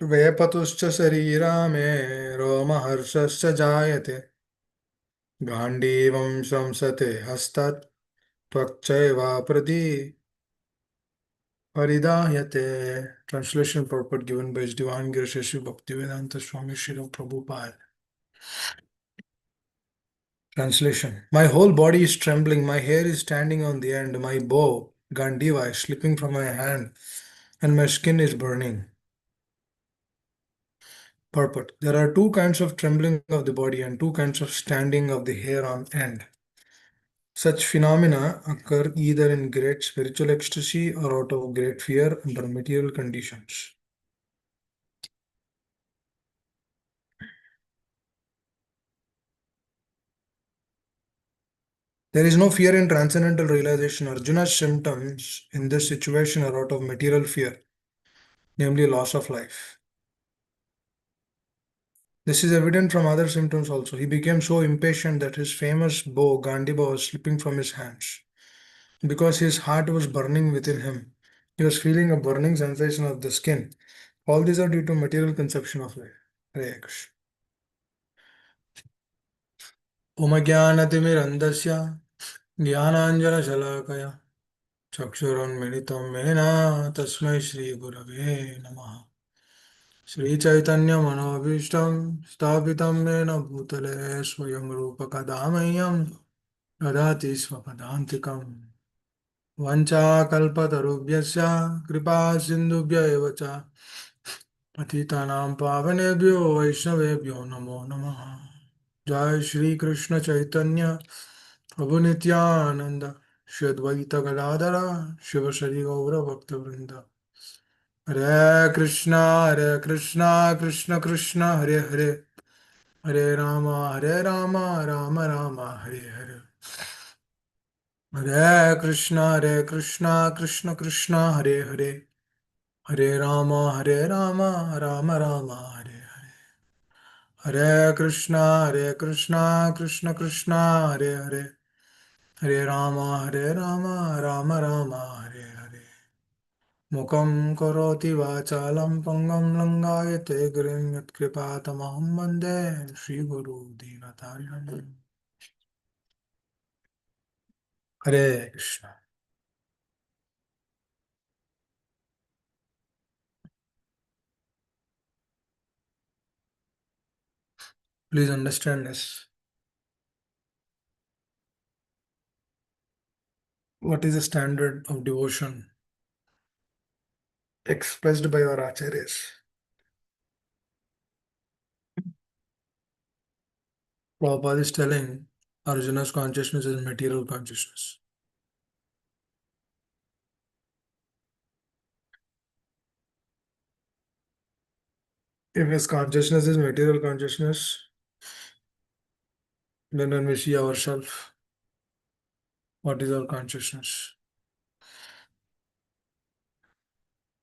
वेपतुश्च शरीरा मे रोमहर्षश्च जायते गाण्डीवं शंसते हस्तात् त्वक्चैवाप्रति परिदाह्यते. Translation purport given by His Divine Grace Sri Bhaktivedanta Swami Srila Prabhupada. Translation: My whole body is trembling, my hair is standing on the end, my bow, Gandiva, is slipping from my hand, and my skin is burning. Purport: There are two kinds of trembling of the body and two kinds of standing of the hair on end. Such phenomena occur either in great spiritual ecstasy or out of great fear under material conditions. There is no fear in transcendental realization. Arjuna's symptoms in this situation are out of material fear, namely loss of life. This is evident from other symptoms also. He became so impatient that his famous bow, Gandiba, was slipping from his hands. Because his heart was burning within him, he was feeling a burning sensation of the skin. All these are due to material conception of life. Hare Krishna. Om Jnanatimirandasya Jnananjana चक्षुरुन्मिलितं येन तस्मै श्रीगुरवे नमः. श्रीचैतन्यमनोभीष्टं स्थापितं येन भूतले स्वयं रूपकदा मह्यं ददाति स्वपदान्तिकम्. वञ्चाकल्पतरुभ्यश्च कृपा सिन्धुभ्य एव च पतितानां पावनेभ्यो वैष्णवेभ्यो नमो नमः. जय श्री कृष्ण चैतन्य प्रभु नित्यानंद श्री अद्वैत गदाधर शिवशरी गौर भक्तवृंद. हरे कृष्णा कृष्ण कृष्ण हरे हरे, हरे राम राम राम हरे हरे. हरे कृष्णा कृष्ण कृष्ण हरे हरे, हरे राम राम राम हरे हरे. हरे कृष्णा कृष्ण कृष्ण हरे हरे, हरे राम राम राम हरे हरे. मुखं करोति वाचालं पङ्गं लङ्घयते गिरिं यत्कृपातमहं वन्दे श्रीगुरु दीनतारिणम्. हरे Krishna. Please understand this. What is the standard of devotion expressed by our acharyas? Prabhupada is telling Arjuna's consciousness is material consciousness. If his consciousness is material consciousness, then when we see ourselves, what is our consciousness?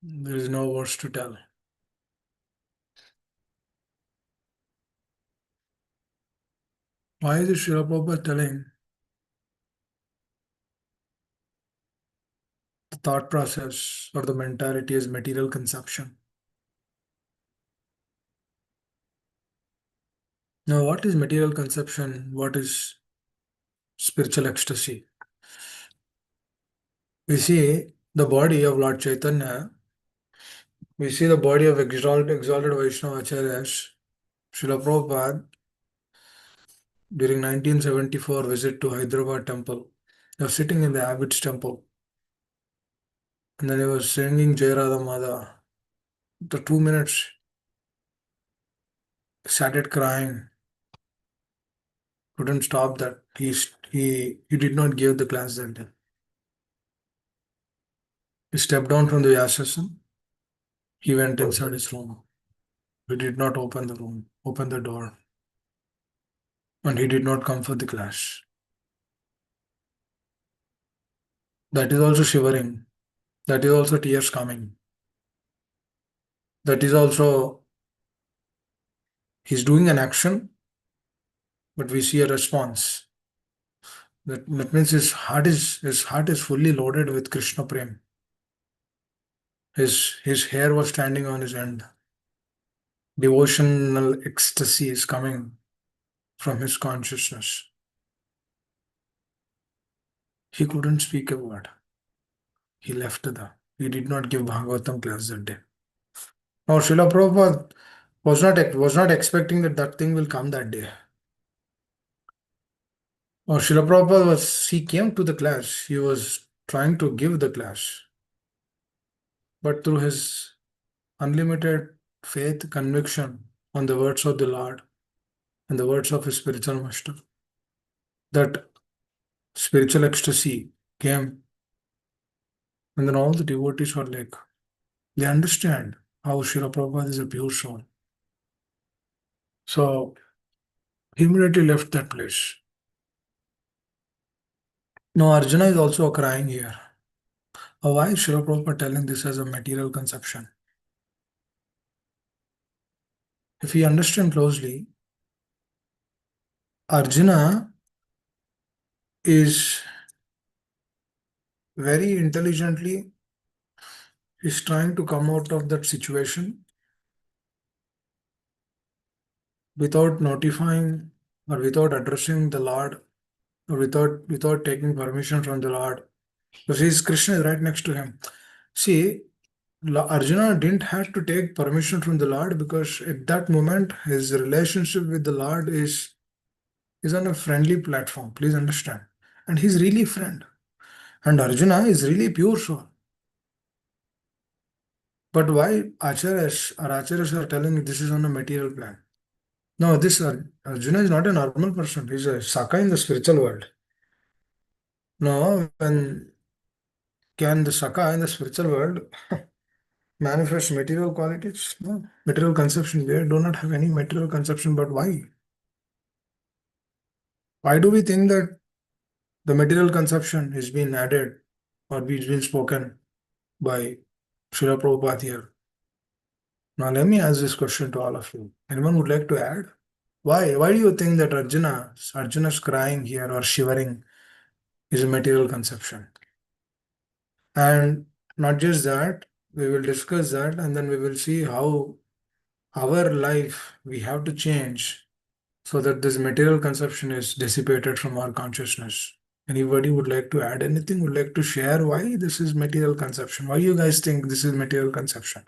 There is no words to tell. Why is Srila Prabhupada telling the thought process or the mentality is material consumption? Now, what is material consumption? What is spiritual ecstasy? We see the body of Lord Chaitanya, we see the body of exalted Vaishnava Acharyas. Srila Prabhupada, during 1974 visit to Hyderabad temple, he was sitting in the Abbot's temple, and then he was singing Jai Radha Mada. After 2 minutes, he started crying. Couldn't stop that. He did not give the class that day. He stepped down from the Vyasasana. He went inside his room. He did not open the door, and he did not come for the class. That is also shivering. That is also tears coming. That is also he's doing an action, but we see a response. That means his heart is fully loaded with Krishna Prem. His hair was standing on his end. devotional ecstasy is coming from his consciousness. He couldn't speak a word. He left he did not give Bhagavatam class that day. Now, Srila Prabhupada was not expecting that thing will come that day. Or Srila Prabhupada he came to the class, he was trying to give the class. But through his unlimited faith, conviction on the words of the Lord and the words of his spiritual master, that spiritual ecstasy came. And then all the devotees were like, they understand how Srila Prabhupada is a pure soul. So he immediately left that place. Now Arjuna is also crying here. Why is Srila Prabhupada telling this as a material conception? If we understand closely, Arjuna is very intelligently is trying to come out of that situation without notifying or without addressing the Lord or without taking permission from the Lord. Because Krishna is right next to him. See, Arjuna didn't have to take permission from the Lord because at that moment his relationship with the Lord is on a friendly platform. Please understand. And he's really friend. And Arjuna is really pure soul. But why acharyas are telling this is on a material plan? No, this Arjuna is not a normal person. He's a Saka in the spiritual world. No, when can the Saka in the spiritual world manifest material qualities? No, material conception. They do not have any material conception. But why? Why do we think that the material conception is being added or is being spoken by Srila Prabhupada here? Now, let me ask this question to all of you. Anyone would like to add? Why? Why do you think that Arjuna's crying here or shivering is a material conception? And not just that, we will discuss that and then we will see how our life we have to change so that this material conception is dissipated from our consciousness. Anybody would like to add anything, would like to share why this is material conception? Why you guys think this is material conception?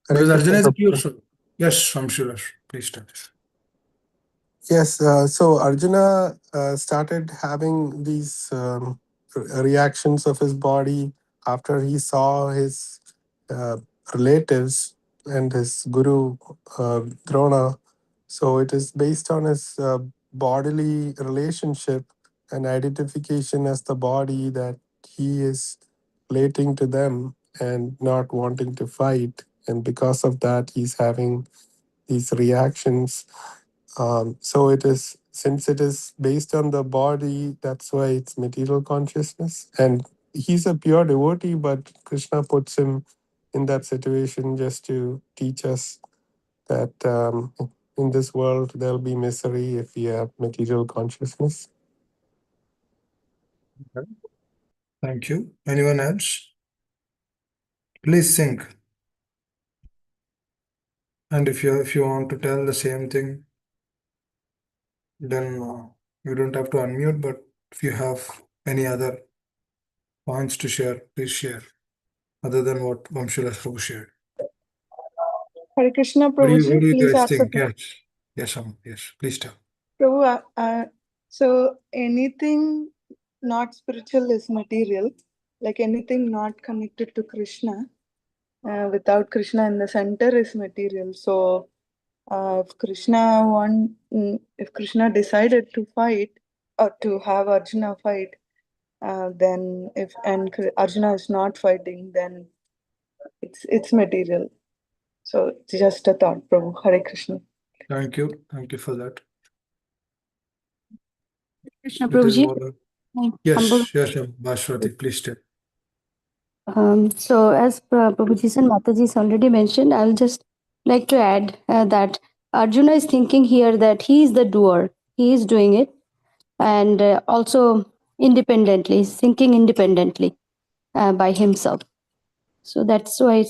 Hare Because Arjuna Krishna is a pure Prabhupada. soul. Yes, Shamshilash, please tell us. Yes, so Arjuna started having these reactions of his body after he saw his uh, relatives and his guru Drona. So it is based on his bodily relationship and identification as the body that he is relating to them and not wanting to fight. And because of that, he's having these reactions. So it is, since it is based on the body, that's why it's material consciousness. And he's a pure devotee, but Krishna puts him in that situation just to teach us that in this world there'll be misery if we have material consciousness. Thank you. Anyone else? Please think. And if you want to tell the same thing, then you don't have to unmute. But if you have any other points to share, please share. Other than what Vamshilas Prabhu shared. Hare Krishna, What Prabhuji, do you please guys ask a think? Yes, please tell. Prabhu, so anything not spiritual is material, like anything not connected to Krishna, without Krishna in the center is material. So if Krishna decided to fight or to have Arjuna fight, then Arjuna is not fighting, then it's material. So just a thought, Prabhu. Hare Krishna. Thank you for that. Krishna It is Prabhuji. more. Humble. Yes, Bhashwati, please tell. So as Prabhuji and Mataji's already mentioned, I'll just like to add that Arjuna is thinking here that he is the doer. He is doing it, and also independently, he's thinking independently by himself. So that's why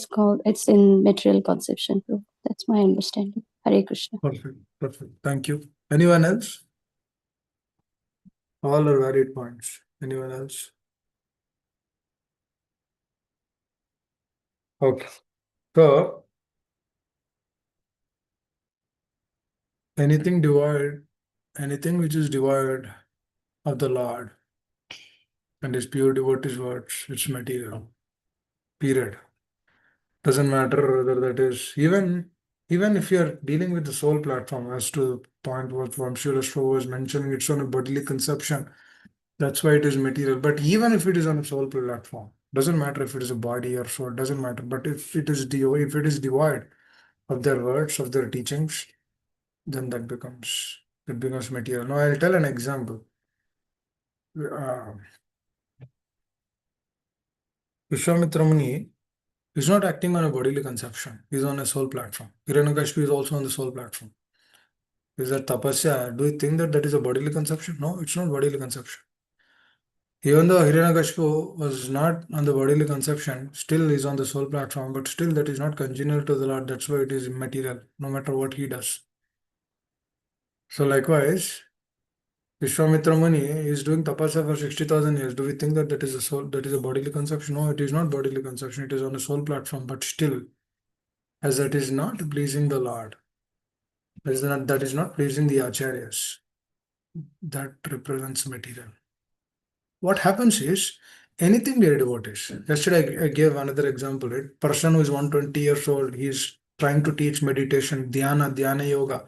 it's in material conception. So that's my understanding. Hare Krishna. Perfect. Perfect. Thank you. Anyone else? All are valid points. Anyone else? Okay. So anything which is devoid of the Lord and is pure devotee's words, it's material. Period. Doesn't matter whether that is even if you're dealing with the soul platform, as to the point what Vamshira was mentioning, it's on a bodily conception. That's why it is material. But even if it is on a soul platform, doesn't matter if it is a body or soul, doesn't matter. But if it is devoid of their words, of their teachings, then it becomes material. Now I'll tell an example. Uh, Vishwamitra Muni is not acting on a bodily conception. He's on a soul platform. Hiranyakashipu is also on the soul platform. Is that tapasya? Do you think that that is a bodily conception? No, it's not bodily conception. Even though Hiranyakashipu was not on the bodily conception, still is on the soul platform, but still that is not congenial to the Lord. That's why it is immaterial, no matter what he does. So likewise, Vishwamitra Muni is doing tapasya for 60,000 years. Do we think that that is a soul, that is a bodily conception? No, it is not bodily conception. It is on a soul platform, but still, as that is not pleasing the Lord, that is not pleasing the acharyas, that represents material. What happens is anything they are devotees. Yesterday I gave another example, right? Person who is 120 years old, he is trying to teach meditation, dhyana yoga,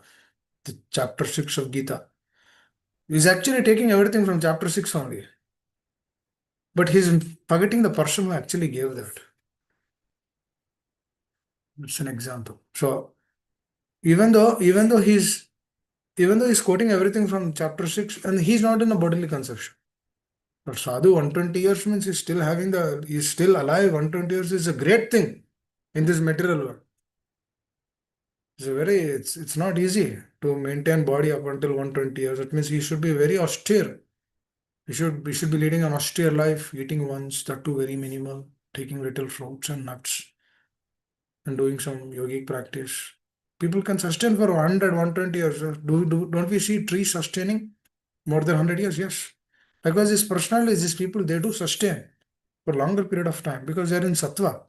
the chapter 6 of Gita. He's actually taking everything from chapter 6 only. But he's forgetting the person who actually gave that. It's an example. So even though he's quoting everything from chapter 6, and he's not in a bodily conception. But Sadhu 120 years means he's still alive. 120 years is a great thing in this material world. It's not easy to maintain body up until 120 years. That means he should be very austere. He should be leading an austere life, eating once, that too very minimal, taking little fruits and nuts, and doing some yogic practice. People can sustain for 100, 120 years. Don't we see trees sustaining more than 100 years? Yes. Because these personalities, these people, they do sustain for longer period of time because they're in sattva.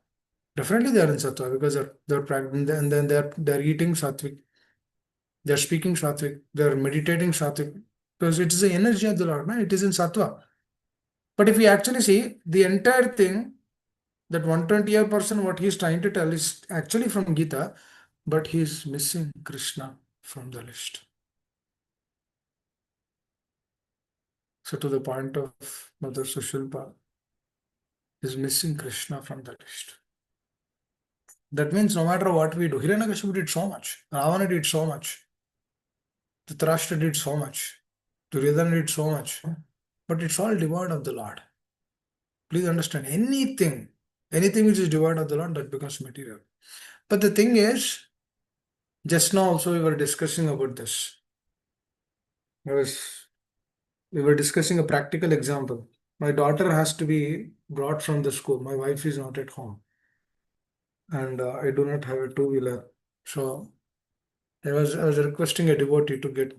Definitely they are in sattva because they're practicing, and then they're eating sattvic, they're speaking sattvic, they're meditating sattvic, because it is the energy of the Lord, man. It is in sattva. But if we actually see the entire thing, that 120-year person, what he's trying to tell is actually from Gita, but he's missing Krishna from the list. So to the point of Mother Sushilpa, is missing Krishna from the list. That means no matter what we do, Hiranyakashipu did so much, Ravana did so much, Dhritarashtra did so much, Duryodhana did so much, but it's all devoid of the Lord. Please understand, anything which is devoid of the Lord, that becomes material. But the thing is, just now also we were discussing about this. We were discussing a practical example. My daughter has to be brought from the school. My wife is not at home, and I do not have a two-wheeler. So I was requesting a devotee to get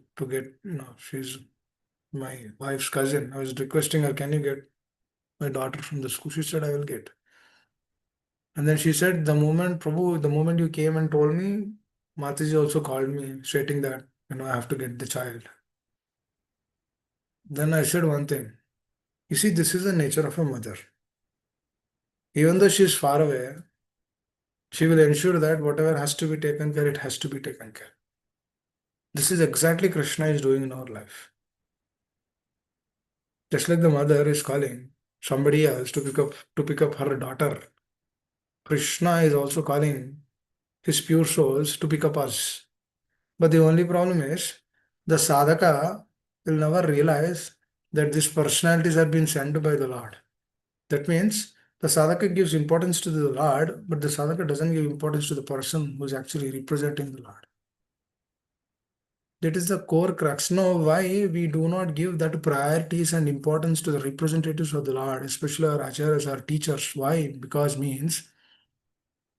she's my wife's cousin. I was requesting her, can you get my daughter from the school? She said, I will get. And then she said, the moment you came and told me, Mataji also called me, stating that I have to get the child. Then I said one thing. You see, this is the nature of a mother. Even though she is far away, she will ensure that whatever has to be taken care, it has to be taken care. This is exactly Krishna is doing in our life. Just like the mother is calling somebody else to pick up her daughter, Krishna is also calling his pure souls to pick up us. But the only problem is the sadhaka will never realize that these personalities have been sent by the Lord. That means the sadhaka gives importance to the Lord, but the sadhaka doesn't give importance to the person who is actually representing the Lord. That is the core crux. Now, why we do not give that priorities and importance to the representatives of the Lord, especially our acharyas, our teachers? Why? Because means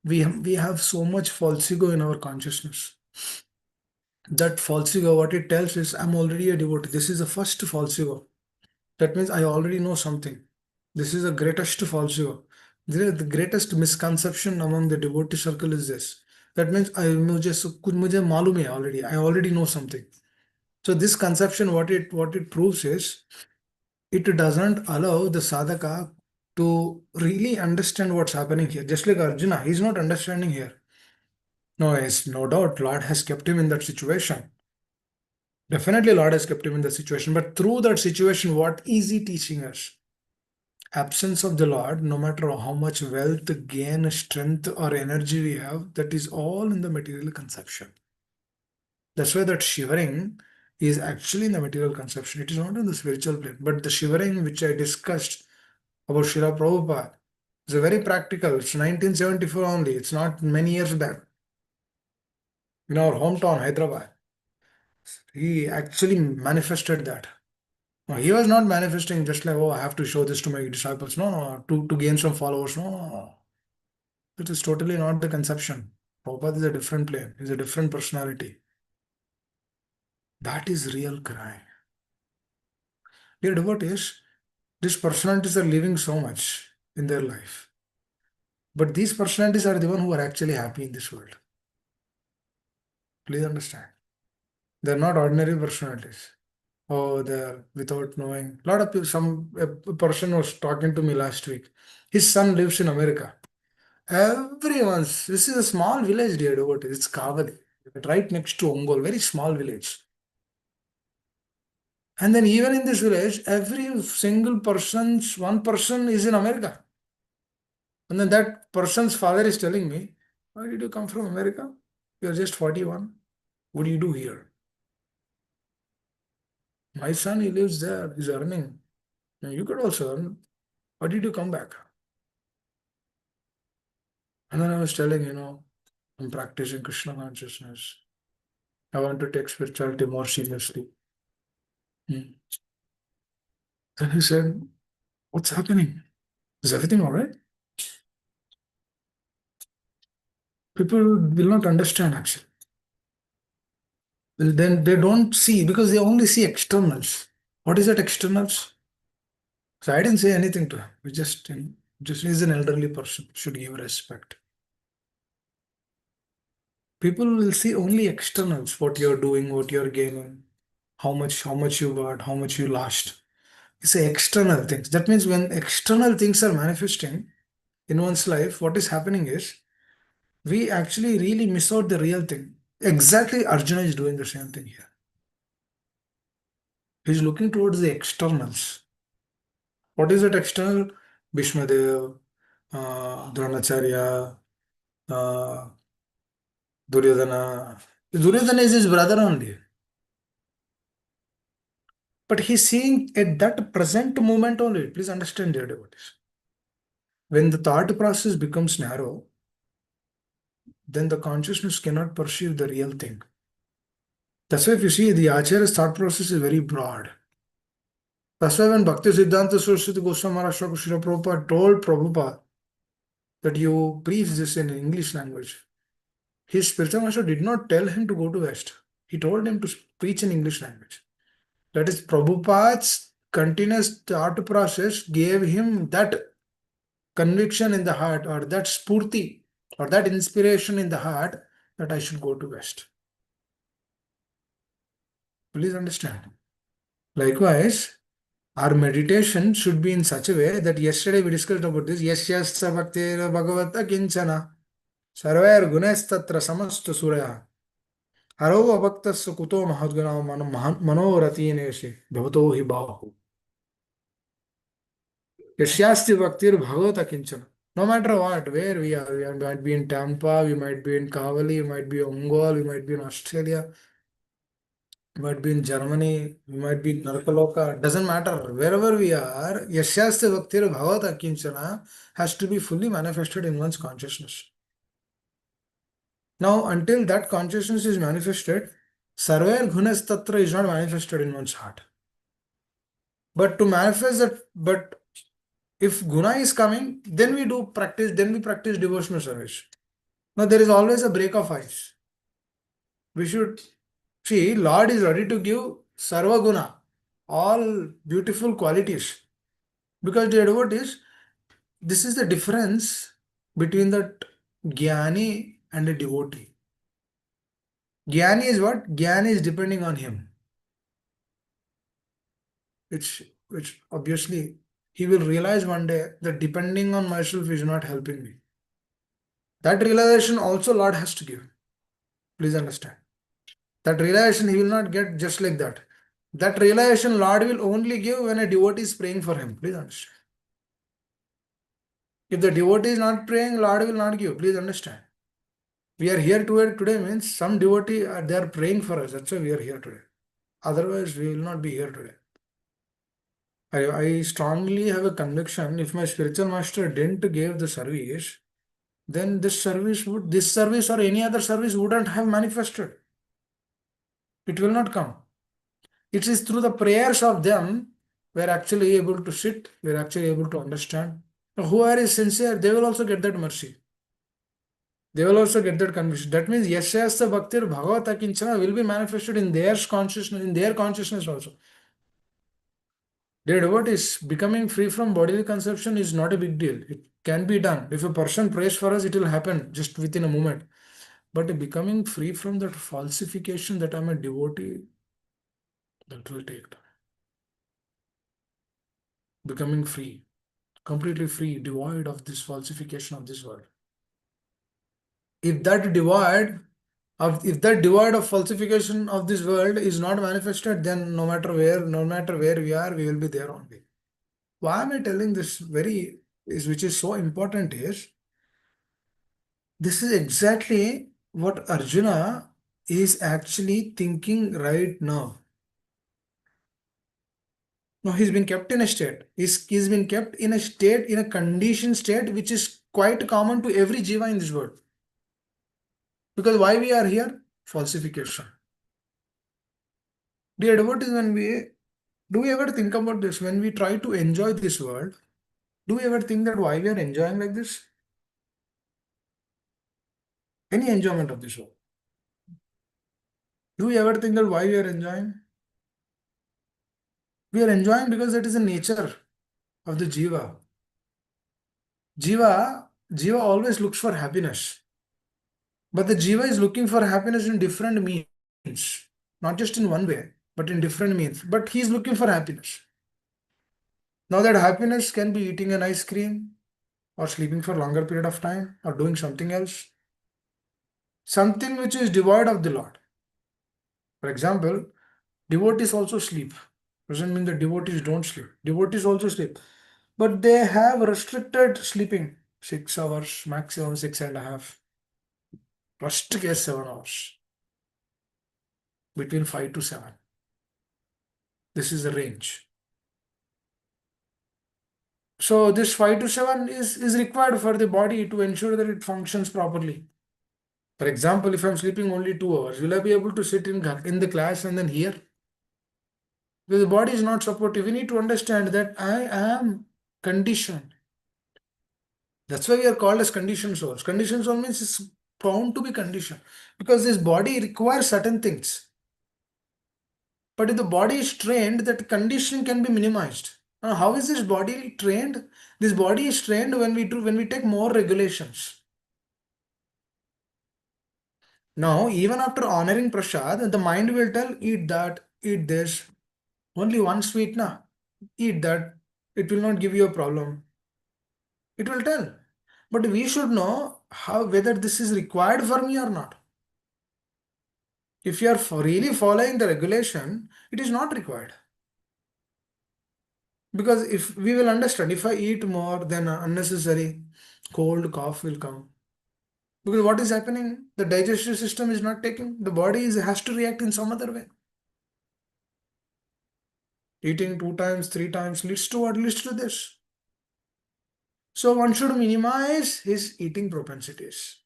we have so much false ego in our consciousness. That false ego, what it tells is, I'm already a devotee. This is the first false ego. That means I already know something. This is the greatest false ego. The greatest misconception among the devotee circle is this. That means मुझे मालूम है already. I already know something. So this conception, what it proves is, it doesn't allow the sadhaka to really understand what's happening here. Just like Arjuna, he's not understanding here. No, yes, no doubt, Lord has kept him in that situation. Definitely, Lord has kept him in that situation. But through that situation, what is he teaching us? Absence of the Lord, no matter how much wealth, gain, strength, or energy we have, that is all in the material conception. That's why that shivering is actually in the material conception. It is not in the spiritual plane. But the shivering which I discussed about Srila Prabhupada is a very practical. It's 1974 only. It's not many years back. In our hometown, Hyderabad, he actually manifested that. No, he was not manifesting just like, oh, I have to show this to my disciples. No, no, to gain some followers. No, no, no. It is totally not the conception. Prabhupada is a different plane. He's a different personality. That is real cry. Dear devotees, these personalities are living so much in their life. But these personalities are the one who are actually happy in this world. Please understand. They're not ordinary personalities. Oh, they're without knowing. A lot of people, a person was talking to me last week. His son lives in America. This is a small village, dear devotees. It's Kavali, right next to Ongol, very small village. And then even in this village, every single one person is in America. And then that person's father is telling me, why did you come from America? You're just 41. What do you do here? My son, he lives there, he's earning. Now you could also earn. Why did you come back? And then I was telling, I'm practicing Krishna consciousness. I want to take spirituality more seriously. Hmm. Then he said, what's happening? Is everything all right? People will not understand actually. Well, then they don't see because they only see externals. What is that externals? So I didn't say anything to him. We just he's an elderly person, should give respect. People will see only externals, what you're doing, what you're gaining, how much you got, how much you lost. It's a external things. That means when external things are manifesting in one's life, what is happening is we actually really miss out the real thing. Exactly, Arjuna is doing the same thing here. He's looking towards the externals. What is that external? Bhishmadev, Dronacharya, uh, Duryodhana. Duryodhana is his brother only. But he's seeing at that present moment only. Please understand, dear devotees. When the thought process becomes narrow, then the consciousness cannot perceive the real thing. That's why if you see the Acharya's thought process is very broad. That's why when Bhakti Siddhanta Saraswati Goswami Maharaj Srila Prabhupada told Prabhupada that you preach this in English language, his spiritual master did not tell him to go to West. He told him to preach in English language. That is, Prabhupada's continuous thought process gave him that conviction in the heart, or that spurti, or that inspiration in the heart, that I should go to West. Please understand. Likewise, our meditation should be in such a way that yesterday we discussed about this. Yasyasya bhaktera bhagavata kinchana sarvair gunestatra samastu suraya haro abhaktasya kuto mahadguna manoratinesi bhavato hi bahu. Yasyasya bhaktir bhagavata kinchana. No matter what, where we might be in Tampa, we might be in Kavali, we might be in Ongol, we might be in Australia, we might be in Germany, we might be in Narkaloka, doesn't matter. Wherever we are, Yasyasya Bhaktir Bhagavata Kinchana has to be fully manifested in one's consciousness. Now, until that consciousness is manifested, Sarvair Gunas Tatra is not manifested in one's heart. But to manifest that, but if Guna is coming, then we practice devotional service. Now there is always a break of ice. We should see Lord is ready to give Sarvaguna, all beautiful qualities. Because the devotees, this is the difference between that Jnani and a devotee. Jnani is what? Jnani is depending on him. Which obviously he will realize one day that depending on myself is not helping me. That realization also Lord has to give. Please understand. That realization he will not get just like that. That realization Lord will only give when a devotee is praying for him. Please understand. If the devotee is not praying, Lord will not give. Please understand. We are here today means some devotee they are praying for us. That's why we are here today. Otherwise, we will not be here today. I strongly have a conviction if my spiritual master didn't give the service, then this service or any other service wouldn't have manifested. It will not come. It is through the prayers of them we're actually able to sit, we're actually able to understand. Whoever is sincere, they will also get that mercy. They will also get that conviction. That means Yashyasta Bhaktir Bhagavata Kinchana will be manifested in their consciousness also. Dear devotees, becoming free from bodily conception is not a big deal. It can be done. If a person prays for us, it will happen just within a moment. But becoming free from that falsification that I'm a devotee, that will take time. Becoming free, completely free, devoid of this falsification of this world. If that divide of falsification of this world is not manifested, then no matter where we are, we will be there only. Why am I telling this which is so important is, this is exactly what Arjuna is actually thinking right now. Now he's been kept in a state. He's been kept in a state, in a conditioned state, which is quite common to every jiva in this world. Because why we are here? Falsification. Dear devotees, do we ever think about this? When we try to enjoy this world, do we ever think that why we are enjoying like this? Any enjoyment of this world? Do we ever think that why we are enjoying? We are enjoying because that is the nature of the jiva. Jiva always looks for happiness. But the jiva is looking for happiness in different means. Not just in one way, but in different means. But he is looking for happiness. Now that happiness can be eating an ice cream, or sleeping for a longer period of time, or doing something else. Something which is devoid of the Lord. For example, devotees also sleep. Doesn't mean that devotees don't sleep. Devotees also sleep. But they have restricted sleeping. 6 hours, maximum 6.5. Worst case 7 hours. Between 5 to 7. This is the range. So this 5 to 7 is required for the body to ensure that it functions properly. For example, if I'm sleeping only 2 hours, will I be able to sit in the class and then hear? Because the body is not supportive. We need to understand that I am conditioned. That's why we are called as conditioned souls. Conditioned soul means it's bound to be conditioned. Because this body requires certain things. But if the body is trained, that conditioning can be minimized. Now, how is this body trained? This body is trained when we take more regulations. Now, even after honoring prasad, the mind will tell, eat that, eat this. Only one sweet, na. Eat that. It will not give you a problem. It will tell. But we should know whether this is required for me or not. If you are really following the regulation, it is not required. Because if we will understand, if I eat more, then unnecessary cold cough will come. Because what is happening? The digestive system is not taking, the body has to react in some other way. Eating 2 times, 3 times leads to what? Leads to this. So one should minimize his eating propensities.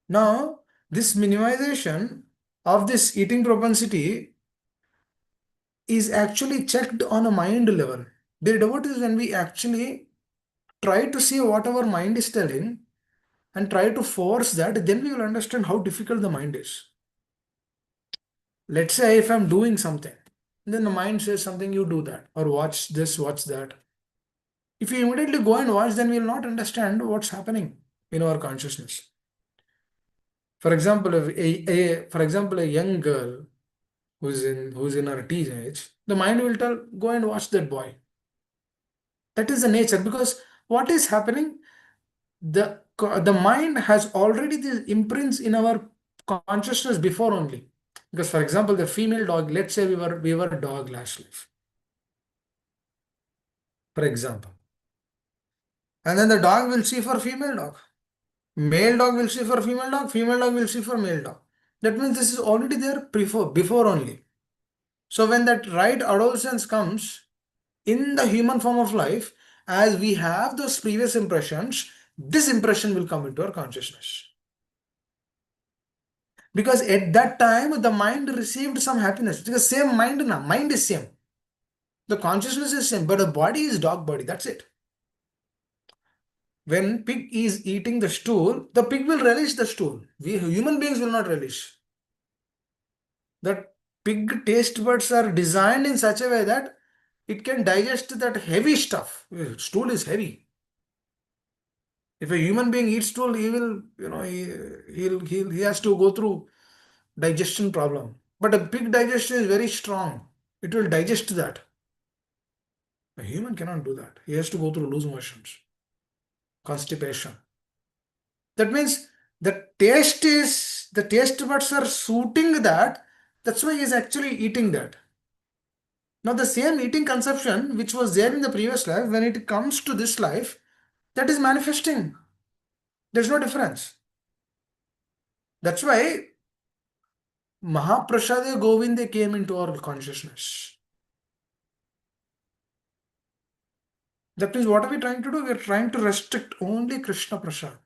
Now, this minimization of this eating propensity is actually checked on a mind level. The devotees, when we actually try to see what our mind is telling and try to force that, then we will understand how difficult the mind is. Let's say if I'm doing something, then the mind says something, you do that, or watch this, watch that. If you immediately go and watch, then we will not understand what's happening in our consciousness. For example, a young girl who's in her teenage, the mind will tell, go and watch that boy. That is the nature, because what is happening? The mind has already these imprints in our consciousness before only. Because for example, the female dog, let's say we were a dog last life, for example. And then the dog will see for female dog. Male dog will see for female dog will see for male dog. That means this is already there before only. So when that right adolescence comes in the human form of life, as we have those previous impressions, this impression will come into our consciousness. Because at that time, the mind received some happiness. Because same mind now, mind is same. The consciousness is same, but the body is dog body. That's it. When pig is eating the stool, the pig will relish the stool. We human beings will not relish. The pig taste buds are designed in such a way that it can digest that heavy stuff. Stool is heavy. If a human being eats stool, he will, he has to go through digestion problem. But a pig digestion is very strong. It will digest that. A human cannot do that. He has to go through loose motions, constipation. That means the taste buds are suiting that. That's why he is actually eating that. Now the same eating conception which was there in the previous life, when it comes to this life, that is manifesting. There's no difference. That's why Mahaprasade Govinda came into our consciousness. That means what are we trying to do? We're trying to restrict only Krishna Prasad.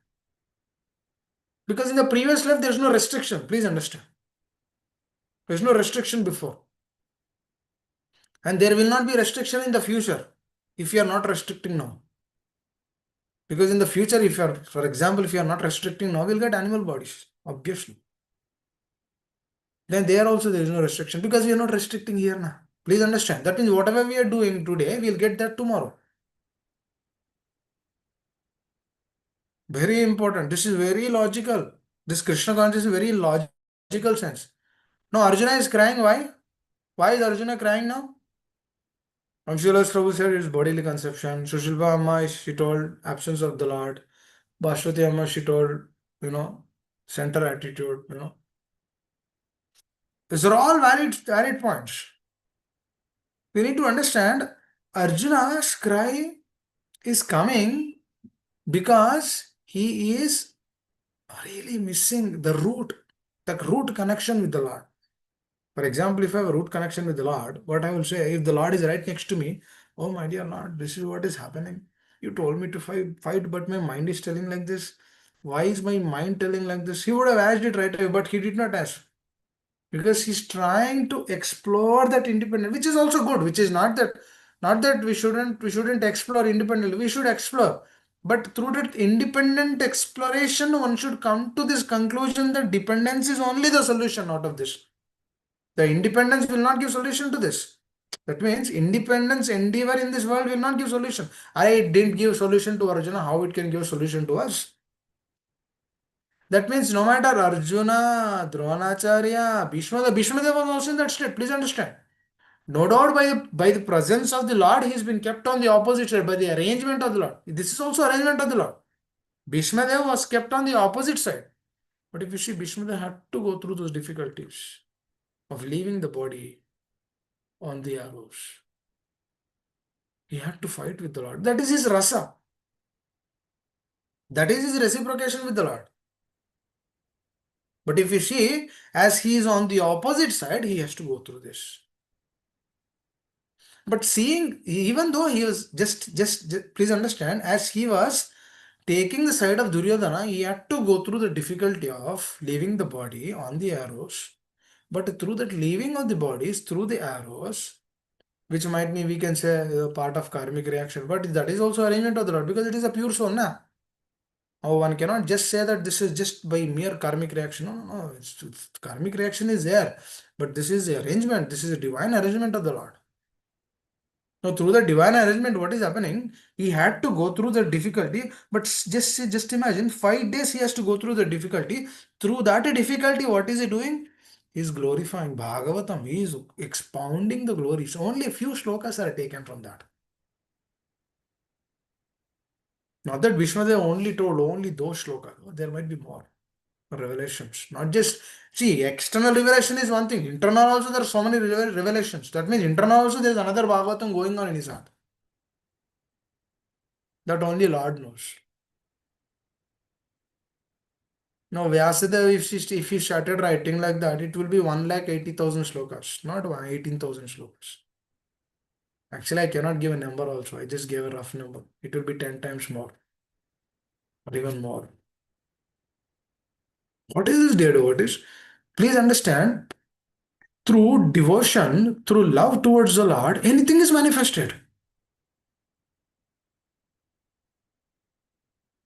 Because in the previous life, there's no restriction. Please understand. There's no restriction before. And there will not be restriction in the future if you are not restricting now. Because in the future, if you are, for example, if you are not restricting now, we'll get animal bodies, obviously. Then there also there is no restriction because we are not restricting here now. Please understand. That means whatever we are doing today, we'll get that tomorrow. Very important. This is very logical. This Krishna consciousness is very logical sense. Now Arjuna is crying. Why? Why is Arjuna crying now? Amshilas Prabhu said it's bodily conception. Sushilpa Amma, she told absence of the Lord. Bhashwati Amma, she told, center attitude, These are all valid points. We need to understand Arjuna's cry is coming because he is really missing the root connection with the Lord. For example, if I have a root connection with the Lord, what I will say, if the Lord is right next to me, oh my dear Lord, this is what is happening. You told me to fight, but my mind is telling like this. Why is my mind telling like this? He would have asked it right away, but he did not ask. Because he's trying to explore that independent, which is also good, which is not that we shouldn't explore independently. We should explore. But through that independent exploration, one should come to this conclusion that dependence is only the solution out of this. The independence will not give solution to this. That means independence endeavor in this world will not give solution. I didn't give solution to Arjuna. How it can give solution to us? That means no matter Arjuna, Dronacharya, Bhishma Dev was also in that state. Please understand. No doubt by the presence of the Lord, he has been kept on the opposite side by the arrangement of the Lord. This is also arrangement of the Lord. Bhishma Dev was kept on the opposite side. But if you see, Bhishma Dev had to go through those difficulties of leaving the body on the arrows. He had to fight with the Lord. That is his rasa. That is his reciprocation with the Lord. But if you see, as he is on the opposite side, he has to go through this. But seeing, even though he was just please understand, as he was taking the side of Duryodhana, he had to go through the difficulty of leaving the body on the arrows. But through that leaving of the bodies, through the arrows, which might be, we can say, part of karmic reaction, but that is also arrangement of the Lord, because it is a pure soul, na. Oh, one cannot just say that this is just by mere karmic reaction. No, no, no. Karmic reaction is there, but this is the arrangement. This is a divine arrangement of the Lord. Now, through the divine arrangement, what is happening? He had to go through the difficulty, but just imagine 5 days he has to go through the difficulty. Through that difficulty, what is he doing? He is glorifying Bhagavatam. He is expounding the glories. Only a few shlokas are taken from that. Not that Vishnudev only told only those shlokas. There might be more revelations. Not just, see, external revelation is one thing. Internal also there are so many revelations. That means internal also there is another Bhagavatam going on in his heart. That only Lord knows. Now, Vyasadeva, if he started writing like that, it will be 1,80,000 slokas, not 18,000 slokas. Actually, I cannot give a number also. I just gave a rough number. It will be 10 times more or even more. What is this, dear devotees? Please understand, through devotion, through love towards the Lord, anything is manifested.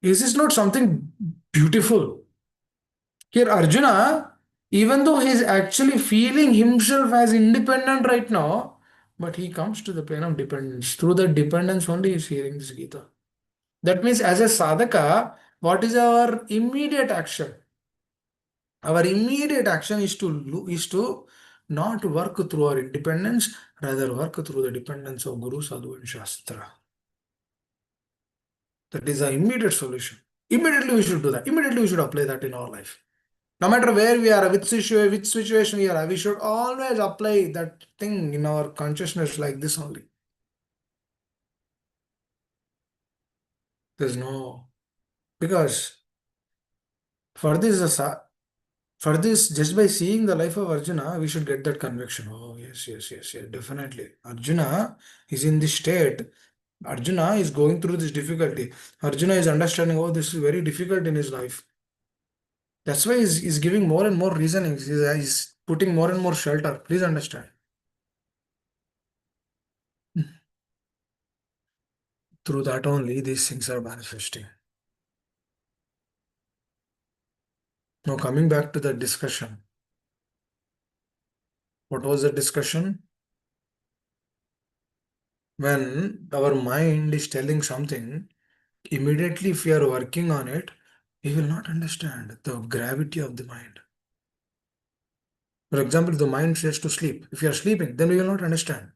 Is this not something beautiful? Here, Arjuna, even though he is actually feeling himself as independent right now, but he comes to the plane of dependence. Through the dependence only he is hearing this Gita. That means, as a sadhaka, what is our immediate action? Our immediate action is to not work through our independence, rather work through the dependence of Guru, Sadhu, and Shastra. That is the immediate solution. Immediately we should do that. Immediately we should apply that in our life. No matter where we are, which situation we are, we should always apply that thing in our consciousness like this only. There's no, because for this, just by seeing the life of Arjuna, we should get that conviction. Oh, yes, yes, yes, yes, definitely. Arjuna is in this state. Arjuna is going through this difficulty. Arjuna is understanding, oh, this is very difficult in his life. That's why he's giving more and more reasonings. He's putting more and more shelter. Please understand. Through that only, these things are manifesting. Now, coming back to the discussion. What was the discussion? When our mind is telling something, immediately if we are working on it, we will not understand the gravity of the mind. For example, if the mind says to sleep, if you are sleeping, then we will not understand.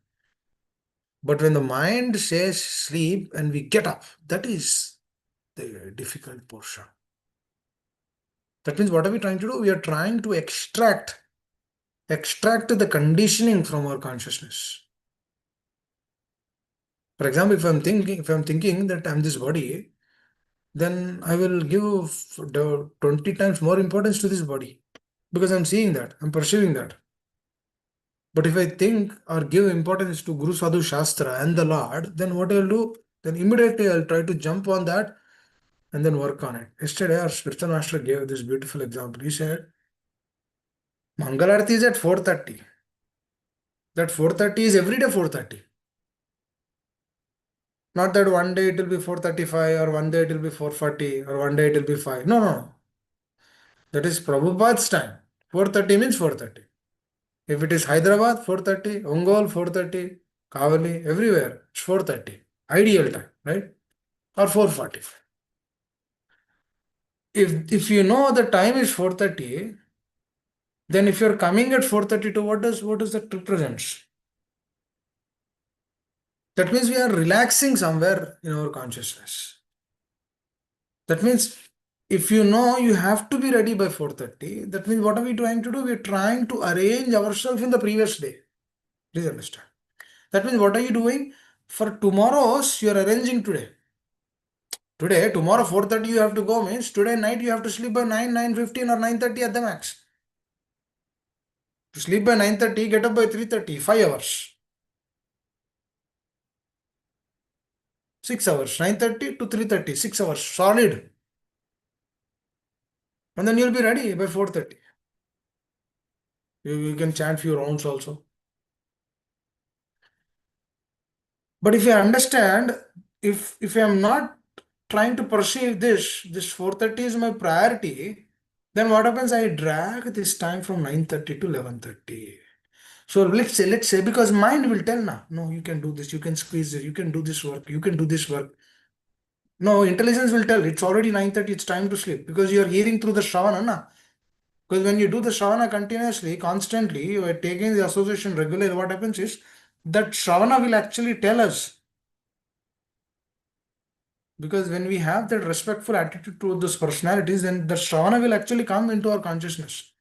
But when the mind says sleep and we get up, that is the difficult portion. That means what are we trying to do? We are trying to extract the conditioning from our consciousness. For example, if I'm thinking that I'm this body, then I will give the 20 times more importance to this body because I'm seeing that, I'm perceiving that. But if I think or give importance to Guru Sadhu Shastra and the Lord, then what I'll do? Then immediately I'll try to jump on that and then work on it. Yesterday, our spiritual master gave this beautiful example. He said, Mangalarti is at 4:30. That 4:30 is every day 4:30. Not that one day it will be 4:35 or one day it will be 4:40 or one day it will be 5. No, no. That is Prabhupada's time. 4:30 means 4:30. If it is Hyderabad, 4:30, Ongole, 4:30, Kavali, everywhere, it's 4:30. Ideal time, right? Or 4:40. If you know the time is 4:30, then if you're coming at 4:32, what does that represents? That means we are relaxing somewhere in our consciousness. That means if you know you have to be ready by 4:30, that means what are we trying to do? We are trying to arrange ourselves in the previous day. Please understand. That means what are you doing? For tomorrow's, you are arranging today. Today, tomorrow 4:30 you have to go means today night you have to sleep by 9, 9:15 or 9:30 at the max. To sleep by 9:30, get up by 3:30, 5 hours. 6 hours, 9:30 to 3:30, 6 hours, solid. And then you'll be ready by 4:30. You can chant few rounds also. But if I understand, if I am not trying to perceive this 4:30 is my priority, then what happens? I drag this time from 9:30 to 11:30. So let's say because mind will tell now, no, you can do this, you can squeeze it, you can do this work, you can do this work. No, intelligence will tell it's already 9:30, it's time to sleep because you are hearing through the Shravana, na. Because when you do the Shravana continuously, constantly, you are taking the association regularly, what happens is that Shravana will actually tell us. Because when we have that respectful attitude to those personalities, then the Shravana will actually come into our consciousness.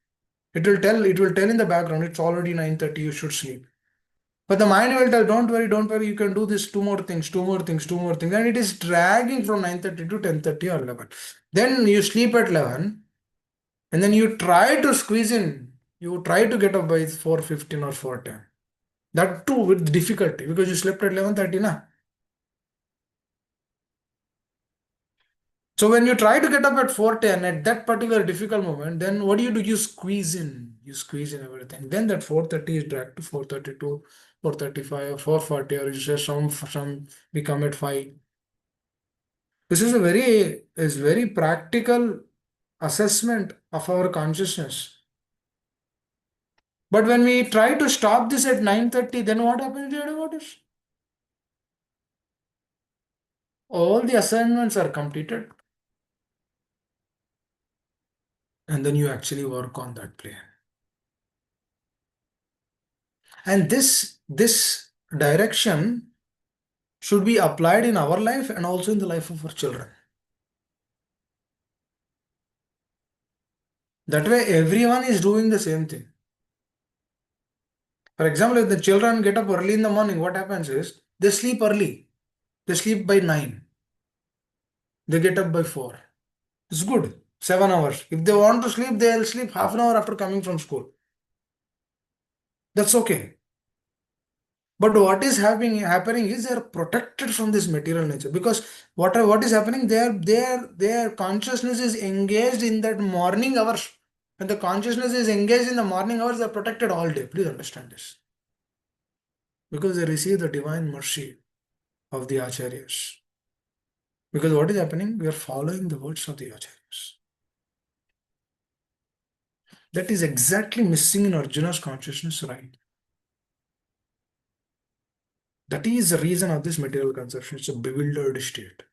It will tell in the background, it's already 9:30, you should sleep. But the mind will tell, don't worry, you can do this, two more things, two more things, two more things. And it is dragging from 9:30 to 10:30 or 11. Then you sleep at 11, and then you try to squeeze in. You try to get up by 4:15 or 4:10. That too with difficulty because you slept at 11:30, na. So when you try to get up at 4:10 at that particular difficult moment, then what do? You squeeze in. You squeeze in everything. Then that 4:30 is dragged to 4:32, 4:35, or 4:40, or you say some become at 5. This is very practical assessment of our consciousness. But when we try to stop this at 9:30, then what happens, dear devotees? All the assignments are completed. And then you actually work on that plane. And this direction should be applied in our life and also in the life of our children. That way, everyone is doing the same thing. For example, if the children get up early in the morning, what happens is they sleep early. They sleep by 9. They get up by 4. It's good. 7 hours. If they want to sleep, they'll sleep half an hour after coming from school. That's okay. But what is happening is they are protected from this material nature because what is happening, their consciousness is engaged in that morning hours. When the consciousness is engaged in the morning hours, they are protected all day. Please understand this. Because they receive the divine mercy of the Acharyas. Because what is happening? We are following the words of the Acharyas. That is exactly missing in Arjuna's consciousness, right? That is the reason of this material conception. It's a bewildered state.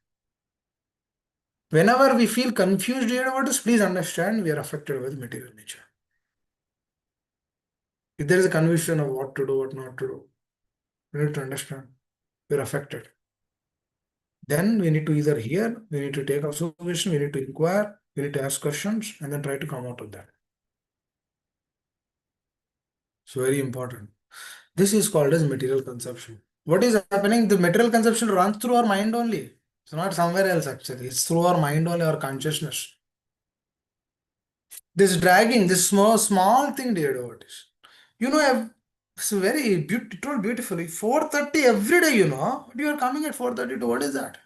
Whenever we feel confused here about this, please understand we are affected with material nature. If there is a confusion of what to do, what not to do, we need to understand we are affected. Then we need to either hear, we need to take observation, we need to inquire, we need to ask questions, and then try to come out of that. It's very important. This is called as material conception. What is happening? The material conception runs through our mind only. It's not somewhere else actually. It's through our mind only, our consciousness. This dragging, this small thing, dear devotees. It's very told beautifully. 4:30 every day, But you are coming at 4:30 to what is that?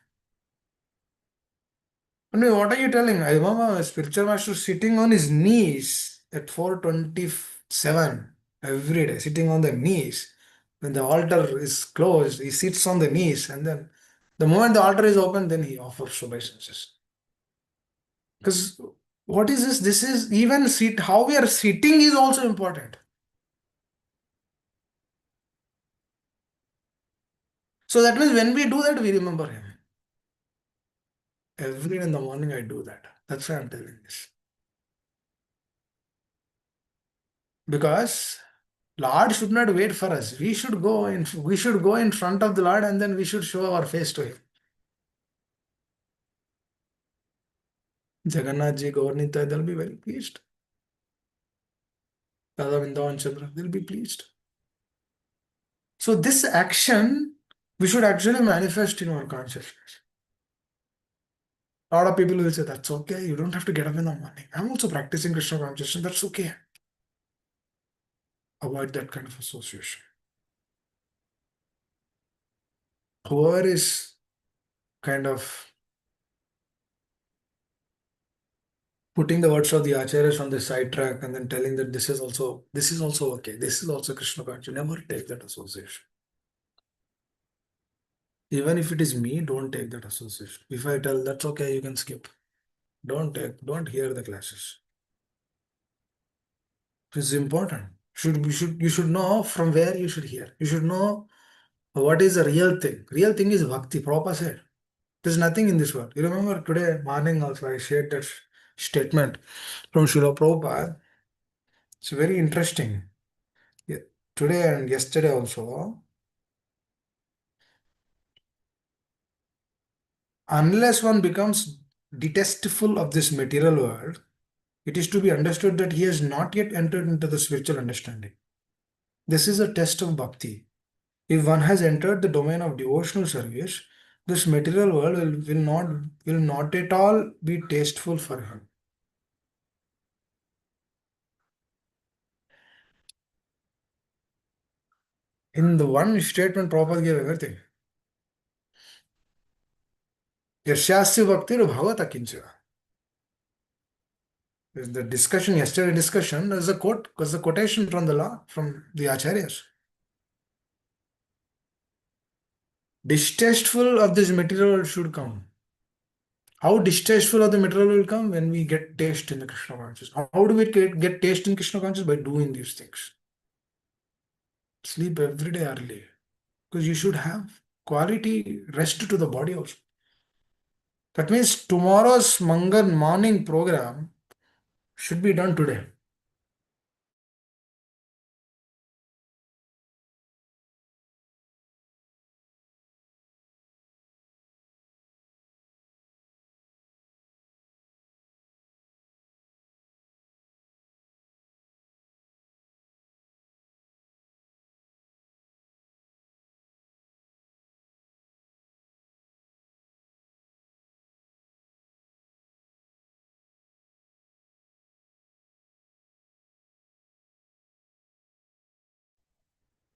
I mean, what are you telling? I remember a spiritual master sitting on his knees at 4:27 every day, sitting on the knees. When the altar is closed, he sits on the knees, and then the moment the altar is open, then he offers obeisances. Because what is this? This is even how we are sitting is also important. So that means when we do that, we remember him. Every day in the morning, I do that. That's why I'm telling this. Because Lord should not wait for us. We should go in front of the Lord and then we should show our face to him. Jagannath ji, Gaurnita, they'll be very pleased. Radha Vrindavan Chandra, they'll be pleased. So this action, we should actually manifest in our consciousness. A lot of people will say, that's okay, you don't have to get up in the morning. I'm also practicing Krishna consciousness, that's okay. Avoid that kind of association. Whoever is kind of putting the words of the acharyas on the sidetrack and then telling that this is also okay, this is also Krishna consciousness, never take that association. Even if it is me, don't take that association. If I tell that's okay, you can skip. Don't hear the classes. It's important. You should know from where you should hear. You should know what is the real thing. Real thing is bhakti, proper said. There's nothing in this world. You remember today morning also I shared that statement from Srila Prabhupada. It's very interesting. Yeah, today and yesterday also, unless one becomes detestful of this material world, it is to be understood that he has not yet entered into the spiritual understanding. This is a test of bhakti. If one has entered the domain of devotional service, this material world will not at all be tasteful for him. In the one statement, Prabhupada gave everything. Yasyasya bhaktir bhavata kincha. The discussion, yesterday discussion, there's a quote, was a quotation from the law, from the acharyas. Distasteful of this material world should come. How distasteful of the material will come when we get taste in the Krishna consciousness. How do we get taste in Krishna consciousness? By doing these things. Sleep every day early. Because you should have quality rest to the body also. That means tomorrow's Mangal morning program should be done today.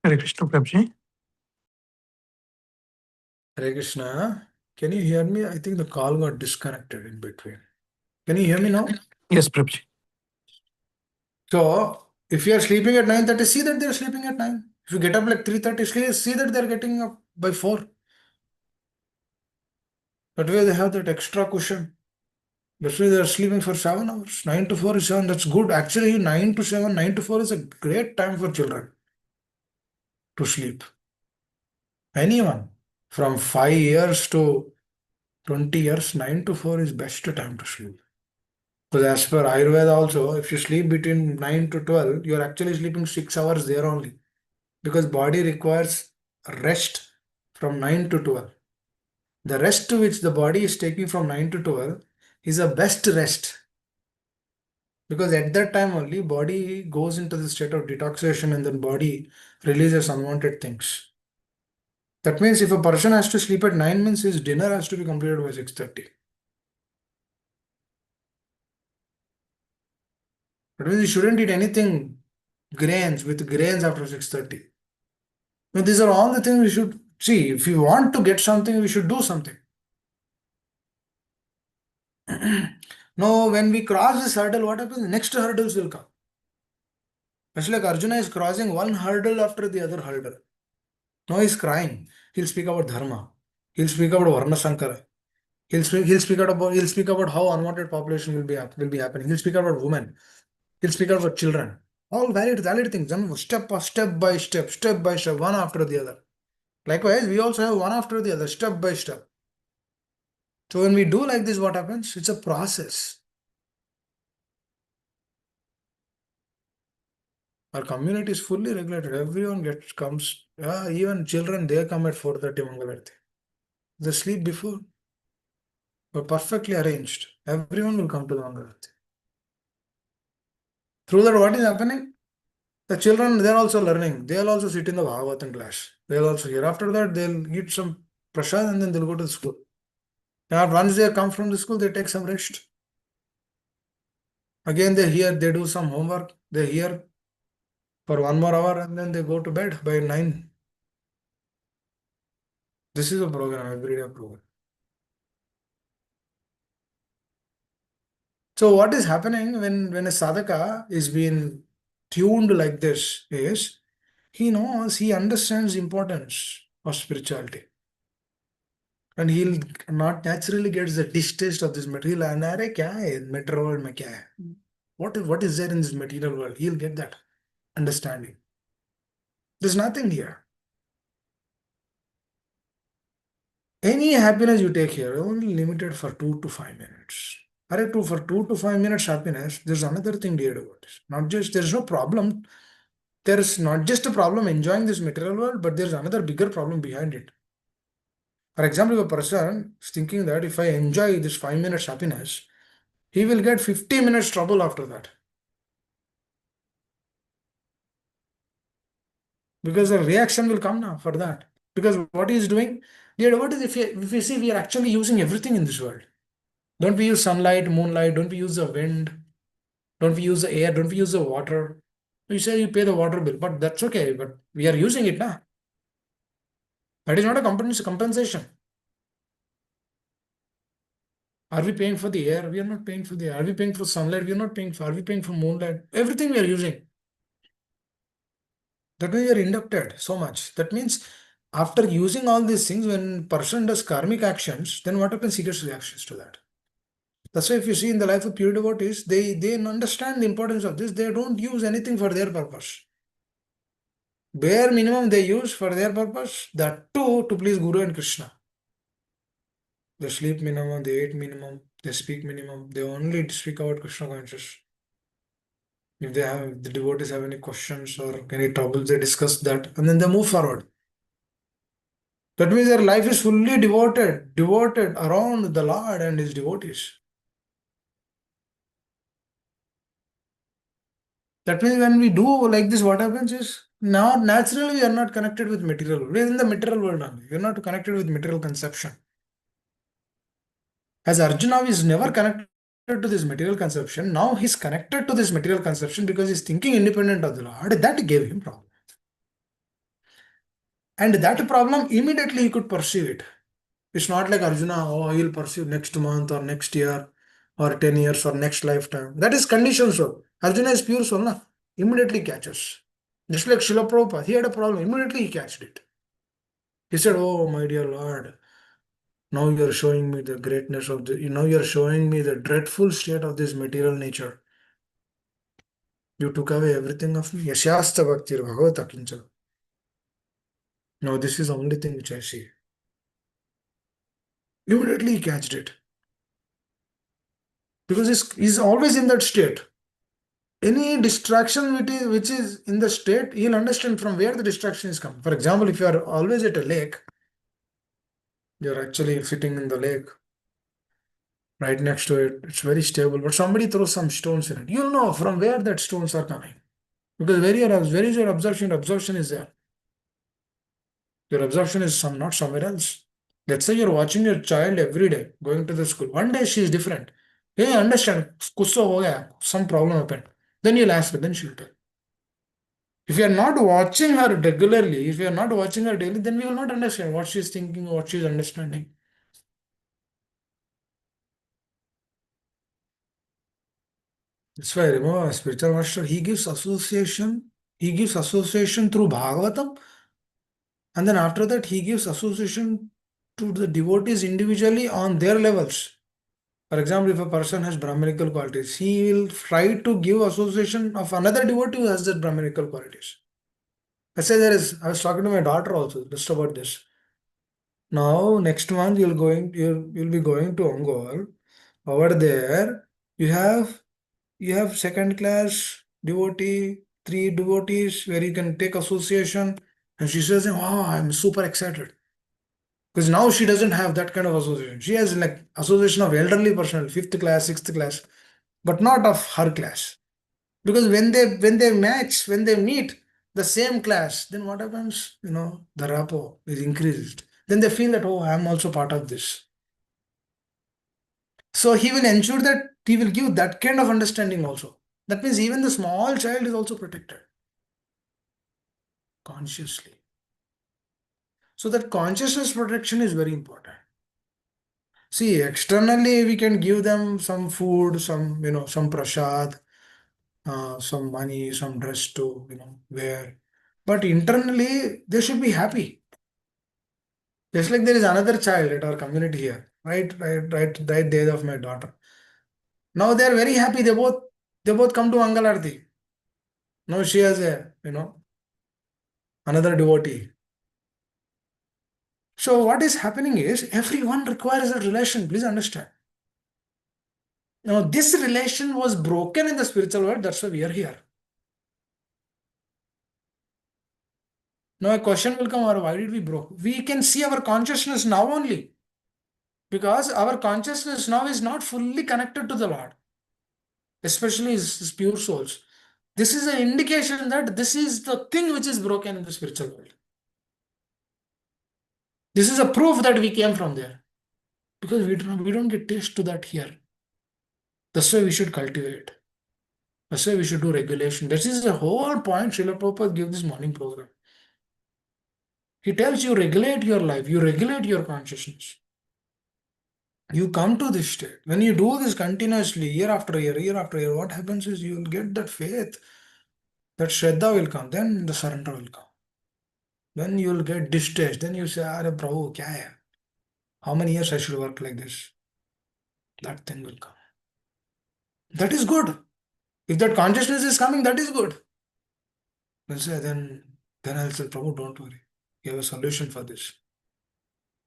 Hare Krishna, Prabhuji. Hare Krishna, can you hear me? I think the call got disconnected in between. Can you hear me now? Yes, Prabhuji. So, if you are sleeping at 9:30, see that they are sleeping at 9. If you get up like 3:30, see that they are getting up by 4. That way they have that extra cushion. That's why they are sleeping for 7 hours. 9 to 4 is 7. That's good. Actually, 9 to 7, 9 to 4 is a great time for children to sleep. Anyone from 5 years to 20 years, 9 to 4 is best time to sleep. Because as per Ayurveda also, if you sleep between 9 to 12, you're actually sleeping 6 hours there only. Because body requires rest from 9 to 12. The rest which the body is taking from 9 to 12 is a best rest. Because at that time only body goes into the state of detoxification and then body releases unwanted things. That means if a person has to sleep at 9 means his dinner has to be completed by 6:30. That means you shouldn't eat anything with grains after 6:30. Now, these are all the things we should see. If you want to get something, we should do something. No, when we cross this hurdle, what happens? Next hurdles will come. It's like Arjuna is crossing one hurdle after the other hurdle. Now he's crying. He'll speak about dharma. He'll speak about Varna Sankara. He'll speak about how unwanted population will be happening. He'll speak about women. He'll speak about children. All valid things. Then step by step, one after the other. Likewise, we also have one after the other, step by step. So when we do like this, what happens? It's a process. Our community is fully regulated. Everyone comes. Even children, they come at 4:30 Mangalarti. They sleep before, but perfectly arranged. Everyone will come to the Mangalarti. Through that, what is happening? The children, they're also learning. They'll also sit in the Bhagavatam class. They'll also hear. After that, they'll eat some prasad and then they'll go to the school. Now, once they come from the school, they take some rest. Again, they hear, they do some homework. They hear for 1 more hour and then they go to bed by 9. This is a program, everyday program. So what is happening when a sadhaka is being tuned like this is he knows, he understands the importance of spirituality. And he'll not naturally gets the distaste of this material. And अरे क्या है material world में क्या है? What is there in this material world? He'll get that understanding. There's nothing here. Any happiness you take here only limited for 2 to 5 minutes. For 2 to 5 minutes happiness, there's another thing dear about this. Not just there's no problem. There's not just a problem enjoying this material world, but there's another bigger problem behind it. For example, if a person is thinking that if I enjoy this 5 minutes happiness, he will get 50 minutes trouble after that. Because the reaction will come now for that. Because what he is doing, dear, what is if you see we are actually using everything in this world. Don't we use sunlight, moonlight? Don't we use the wind? Don't we use the air? Don't we use the water? You say you pay the water bill, but that's okay. But we are using it now. That is not a compensation. Are we paying for the air? We are not paying for the air. Are we paying for sunlight? We are not paying for. Are we paying for moonlight? Everything we are using. That means we are inducted so much. That means after using all these things, when person does karmic actions, then what happens? He gets reactions to that. That's why if you see in the life of pure devotees, they understand the importance of this. They don't use anything for their purpose. Bare minimum they use for their purpose, that too to please Guru and Krishna. They sleep minimum, they eat minimum, they speak minimum, they only speak about Krishna conscious. If the devotees have any questions or any troubles, they discuss that and then they move forward. That means their life is fully devoted around the Lord and his devotees. That means when we do like this, what happens is now naturally we are not connected with material world. We are in the material world only. We are not connected with material conception. As Arjuna is never connected to this material conception, now he's connected to this material conception because he's thinking independent of the Lord. That gave him problem. And that problem immediately he could perceive it. It's not like Arjuna, oh, he'll perceive next month or next year or 10 years or next lifetime. That is conditioned soul. Arjuna is pure soul, na? Immediately catches. Just like Srila Prabhupada, he had a problem, immediately he catched it. He said, oh, my dear Lord, now you are showing me the greatness of now you are showing me the dreadful state of this material nature. You took away everything of me. Yashasta bhaktir bhagavata kinchana. Now this is the only thing which I see. Immediately he catched it. Because he's always in that state. Any distraction which is in the state, he'll understand from where the distraction is coming. For example, if you are always at a lake, you're actually sitting in the lake, right next to it, it's very stable, but somebody throws some stones in it. You'll know from where that stones are coming. Because where is your absorption? Absorption is there. Your absorption is not somewhere else. Let's say you're watching your child every day going to the school. One day she is different. Hey, understand, kuch to ho gaya, some problem happened. Then you'll ask her, then she'll tell. If you are not watching her regularly, if you are not watching her daily, then we will not understand what she is thinking, what she is understanding. That's why remember spiritual master, he gives association through Bhagavatam, and then after that he gives association to the devotees individually on their levels. For example, if a person has Brahmanical qualities, he will try to give association of another devotee who has that Brahmanical qualities. I was talking to my daughter also just about this. Now, next month you'll be going to Ongole. Over there, you have second class devotee, 3 devotees where you can take association. And she says, "Oh, I'm super excited." Because now she doesn't have that kind of association. She has like association of elderly personnel, fifth class, sixth class, but not of her class. Because when they meet the same class, then what happens? The rapport is increased. Then they feel that, oh, I'm also part of this. So he will ensure that he will give that kind of understanding also. That means even the small child is also protected consciously. So that consciousness protection is very important. See, externally we can give them some food, some prasad, some money, some dress to wear. But internally they should be happy. Just like there is another child at our community here, right the age of my daughter. Now they are very happy. They both come to Mangal Aarti. Now she has another devotee. So what is happening is everyone requires a relation. Please understand. Now this relation was broken in the spiritual world. That's why we are here. Now a question will come, or why did we broke? We can see our consciousness now only. Because our consciousness now is not fully connected to the Lord, especially his pure souls. This is an indication that this is the thing which is broken in the spiritual world. This is a proof that we came from there. Because we don't get taste to that here. That's why we should cultivate. That's why we should do regulation. This is the whole point Srila Prabhupada gave this morning program. He tells you regulate your life, you regulate your consciousness. You come to this state. When you do this continuously, year after year, what happens is you will get that faith, that Shraddha will come, then the surrender will come. Then you will get distressed. Then you say, Are Prabhu, kya hai? How many years I should work like this? That thing will come. That is good. If that consciousness is coming, that is good. Then I'll say, Prabhu, don't worry. You have a solution for this.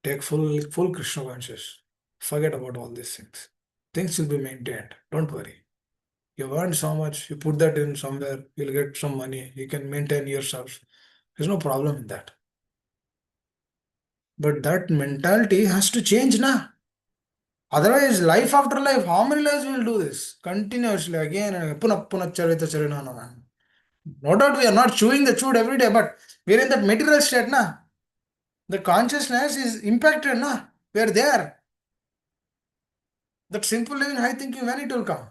Take full Krishna conscious. Forget about all these things. Things will be maintained. Don't worry. You earned so much, you put that in somewhere, you'll get some money, you can maintain yourself. There's no problem in that. But that mentality has to change now. Otherwise, life after life, how many lives will do this? Continuously, again and again. Puna charita charina. No doubt we are not chewing the chewed every day, but we're in that material state now. The consciousness is impacted now. We're there. That simple living, high thinking, when it will come?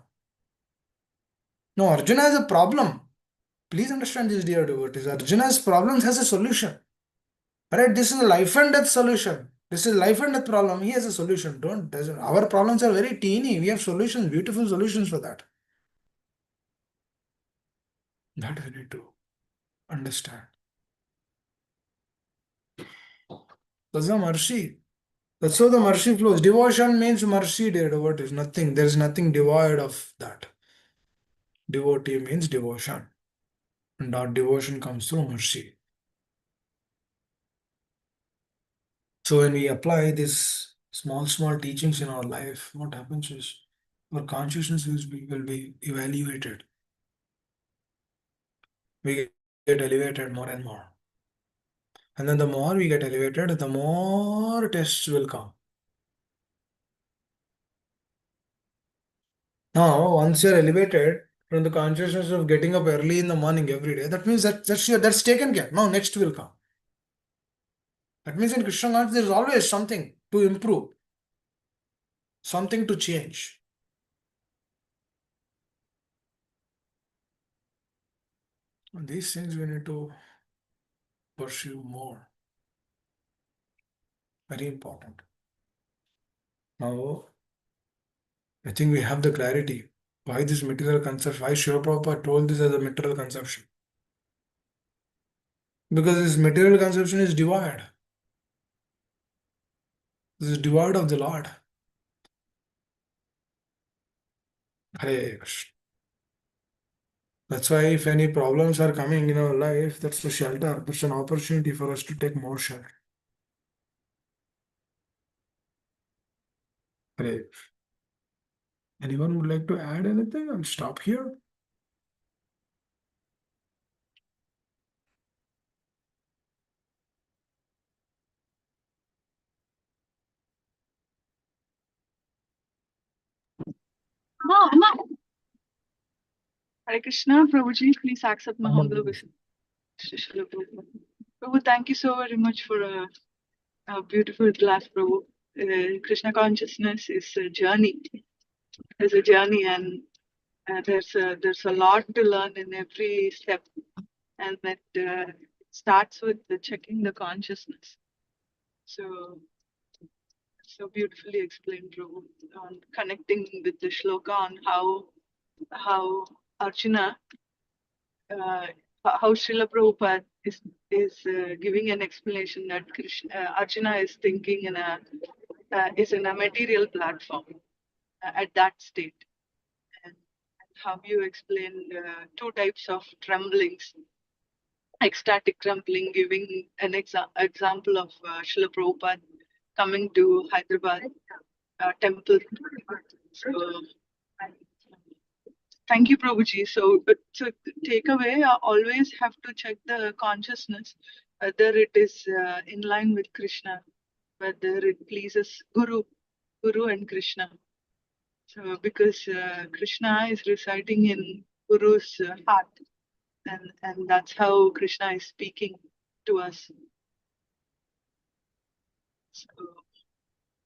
No, Arjuna has a problem. Please understand this, dear devotees. Arjuna's problems has a solution. Alright, this is a life and death solution. This is life and death problem. He has a solution. Our problems are very teeny. We have solutions, beautiful solutions for that. That we need to understand. That's the mercy. That's how the mercy flows. Devotion means mercy, dear devotees. Nothing. There is nothing devoid of that. Devotee means devotion. And our devotion comes through mercy. So when we apply these small teachings in our life, what happens is our consciousness will be evaluated. We get elevated more and more. And then the more we get elevated, the more tests will come. Now, once you're elevated from the consciousness of getting up early in the morning every day, that means that's taken care. Now, next will come. That means in Krishna consciousness, there is always something to improve, something to change. And these things we need to pursue more. Very important. Now, I think we have the clarity. Why this material conception? Why Srila Prabhupada told this as a material conception? Because this material conception is devoid. This is devoid of the Lord. Hare Krishna. That's why if any problems are coming in our life, that's a shelter. That's an opportunity for us to take more shelter. Hare. Anyone would like to add anything? I'll stop here. Hare Krishna, Prabhuji, please accept my humble wishes. Prabhu, thank you so very much for a beautiful class, Prabhu. Krishna consciousness is a journey. It's a journey, and there's a lot to learn in every step, and that starts with checking the consciousness. So beautifully explained, Prabhu, on connecting with the shloka on how Arjuna, how Srila Prabhupada is is giving an explanation that Arjuna is thinking is in a material platform at that state. And how you explain two types of tremblings, ecstatic trembling, giving an example of Srila Prabhupada coming to Hyderabad temple. So, thank you, Prabhuji. So takeaway, always have to check the consciousness, whether it is in line with Krishna, whether it pleases Guru and Krishna. So because Krishna is residing in Guru's heart, and that's how Krishna is speaking to us. So,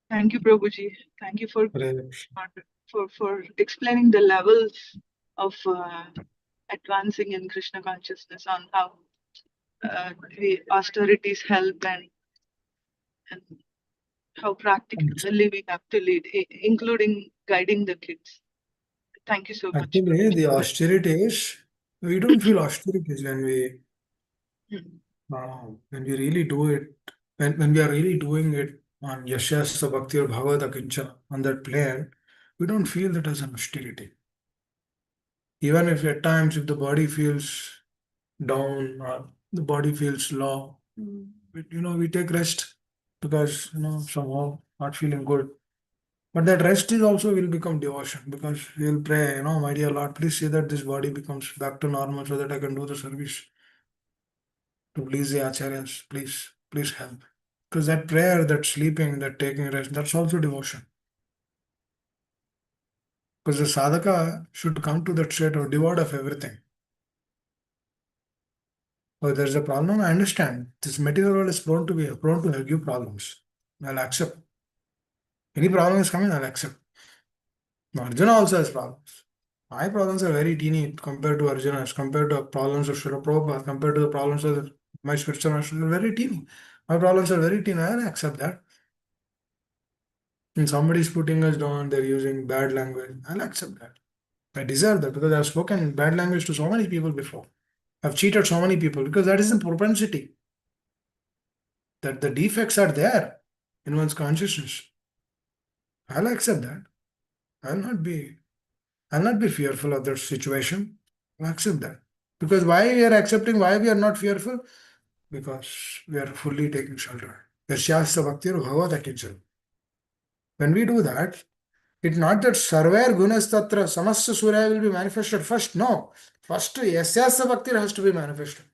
thank you, Prabhuji. Thank you for explaining the levels of advancing in Krishna consciousness, on how austerities help, and how practically we have to lead, including guiding the kids. Thank you so much. Actually, the austerities, we don't feel austerities when we really do it, when we are really doing it on Yashyasya Bhakti or Bhagavata Kinchana, on that plane, we don't feel that as an austerity. Even if at times if the body feels down or the body feels low, we take rest because somehow not feeling good. But that rest is also will become devotion, because we'll pray, my dear Lord, please see that this body becomes back to normal so that I can do the service to please the acharyas. Please help. Because that prayer, that sleeping, that taking rest, that's also devotion. Because the sadhaka should come to that state of devoid of everything. Oh, there's a problem, I understand. This material world is prone to give problems. I'll accept. Any problem is coming, I'll accept. Arjuna also has problems. My problems are very teeny compared to Arjuna's, compared to problems of Srila Prabhupada, compared to the problems of my spiritual masters, are very teeny. My problems are very teeny, I accept that. And somebody is putting us down, they're using bad language, I'll accept that. I deserve that because I've spoken bad language to so many people before. I've cheated so many people because that is the propensity. That the defects are there in one's consciousness. I'll accept that. I'll not be fearful of that situation. I'll accept that. Because why we are accepting, why we are not fearful? Because we are fully taking shelter. Yashyasya Bhakti Bhagavata Kinchana. When we do that, it's not that Sarver Gunas Tatra Samasya Surya will be manifested first. No. First, Yasyasya Bhakti has to be manifested.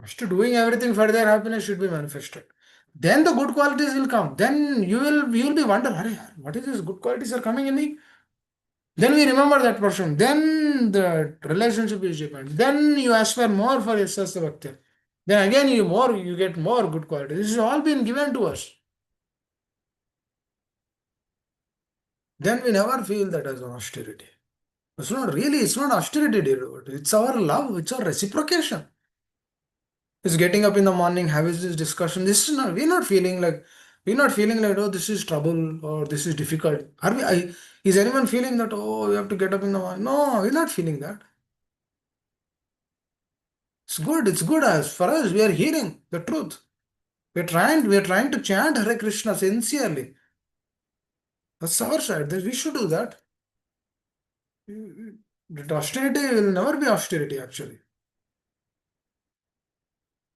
First, doing everything for their happiness should be manifested. Then the good qualities will come. Then you will be wondering, what is this? Good qualities are coming in me. Then we remember that person. Then the relationship is different. Then you aspire more for Yasyasya Bhakti. Then again you get more good qualities. This has all been given to us. Then we never feel that as an austerity. It's not austerity, dear Lord. It's our love, it's our reciprocation. It's getting up in the morning, having this discussion. We're not feeling like, oh, this is trouble or this is difficult. Is anyone feeling that, oh, you have to get up in the morning? No, we're not feeling that. It's good as for us, we are hearing the truth. We're trying to chant Hare Krishna sincerely. That's our side. We should do that. That austerity will never be austerity, actually.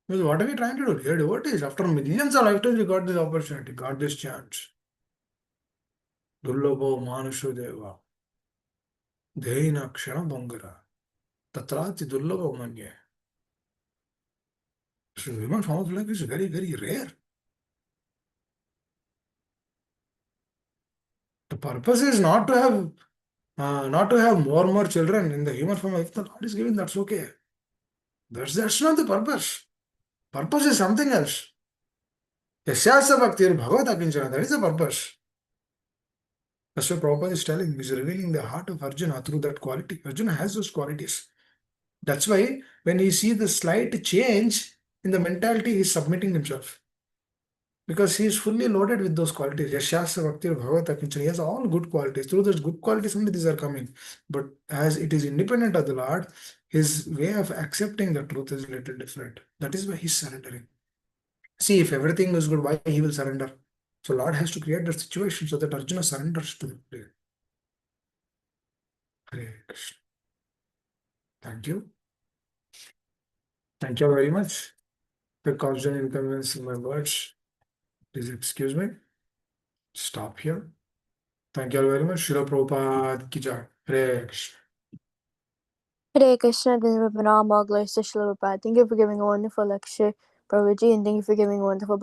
Because what are we trying to do? We are devotees. After millions of lifetimes, we got this opportunity, got this chance. Dullabho Manusho Deva. Dheina Kshana Bangara. Tatrati Dullabho Manye. So human form of life is very, very rare. The purpose is not to have more children in the human form. If the Lord is giving, that's okay. That's not the purpose. Purpose is something else. Yasyasya Bhakti Bhagavata Kinchana, that is the purpose. That's what Prabhupada is telling. He's revealing the heart of Arjuna through that quality. Arjuna has those qualities. That's why when he sees the slight change in the mentality, he's submitting himself. Because he is fully loaded with those qualities. Yashasya Bhakti Bhagavata Kinchana. He has all good qualities. Through those good qualities only these are coming. But as it is independent of the Lord, his way of accepting the truth is a little different. That is why he's surrendering. See, if everything is good, why he will surrender? So Lord has to create that situation so that Arjuna surrenders to the prayer. Hare Krishna. Thank you. Thank you very much. The constant inconvenience in my words. Please excuse me. Stop here. Thank you all very much. Srila Prabhupada ki jai. Hare Krishna. Hare Krishna, Pranam, all glories to Srila Prabhupada. Thank you for giving a wonderful lecture, Prabhuji, and thank you for giving a wonderful